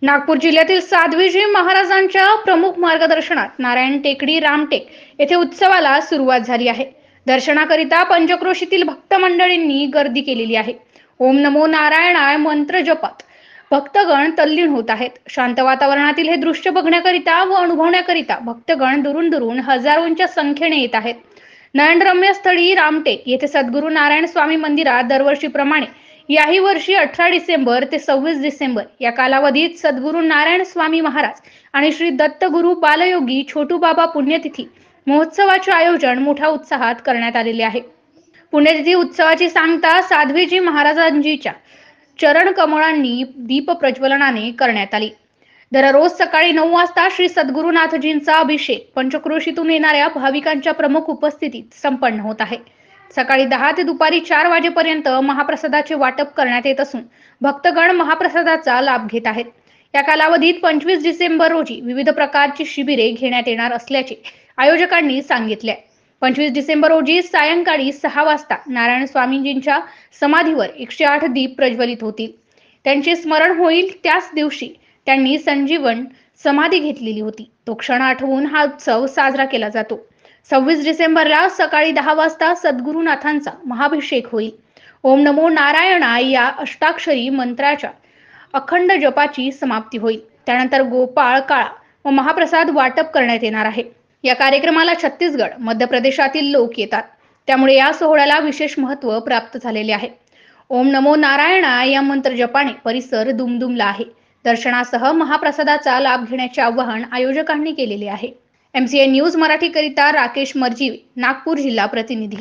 नागपूर जिल्ह्यातील साध्वीजी महाराजांच्या प्रमुख मार्गदर्शनात नारायण टेकडी रामटेक येथे उत्सवाला सुरुवात झाली आहे। दर्शनाकरिता पंचक्रोशीतील भक्त मंडळींनी गर्दी केलेली आहे। ओम नमो नारायणाय मंत्र जपात भक्तगण तल्लीन होत आहेत। शांत वातावरणातील हे दृश्य बघण्याकरिता व अनुभवण्याकरिता भक्तगण दुरून दुरून हजारोंच्या संख्येने येत आहेत। नयनरम्य स्थळी रामटेक येथे सद्गुरू नारायण स्वामी मंदिरात दरवर्षीप्रमाणे याही वर्षी 18 डिसेंबर ते 26 डिसेंबर या कालावधीत सद्गुरू नारायण स्वामी महाराज आणि श्री दत्तगुरू बालयोगी छोटू बाबा पुण्यतिथी महोत्सवाचे आयोजन मोठ्या उत्साहात करण्यात आलेले आहे। पुण्यतिथी उत्सवाची सांगता साध्वीजी महाराजांजीच्या चरण कमळांनी दीप प्रज्वलनाने करण्यात आली। दररोज सकाळी 9 वाजता श्री सद्गुरुनाथजींचा अभिषेक पंचक्रोशीतून येणाऱ्या भाविकांच्या प्रमुख उपस्थितीत संपन्न होत आहे। सकाळी 10 ते दुपारी 4 वाजेपर्यंत महाप्रसादाचे वाटप करण्यात येत असून भक्तगण महाप्रसादाचा लाभ घेत आहेत। या कालावधीत 25 डिसेंबर रोजी विविध प्रकारची शिबिरे घेण्यात येणार असल्याचे आयोजकांनी सांगितले। 25 डिसेंबर रोजी सायंकाळी 6 वाजता नारायण स्वामींजींच्या समाधीवर 108 दीप प्रज्वलित होतील। त्यांचे स्मरण होईल। त्याच दिवशी त्यांनी संजीवन समाधी घेतलेली होती। तो क्षण आठवून हा उत्सव साजरा केला जातो। 26 डिसेंबरला सकाळी 10 वाजता सद्गुरुनाथांचा महाभिषेक होईल। ओम नमो नारायणाय या अष्टाक्षरी मंत्राच्या अखंड जपाची समाप्ती होईल। त्यानंतर गोपाळ काळा व महाप्रसाद वाटप करण्यात येणार आहे। या कार्यक्रमाला छत्तीसगड, मध्य प्रदेशातील लोक येतात। त्यामुळे या सोहळ्याला विशेष महत्त्व प्राप्त झालेले आहे। ओम नमो नारायणाय या मंत्र जपाने परिसर दुमदुमला आहे। दर्शनासह महाप्रसादाचा लाभ घेण्याचे आवाहन आयोजकांनी केलेले आहे। MCA न्यूज मराठी करिता राकेश मर्जीवे, नागपूर जिल्हा प्रतिनिधी।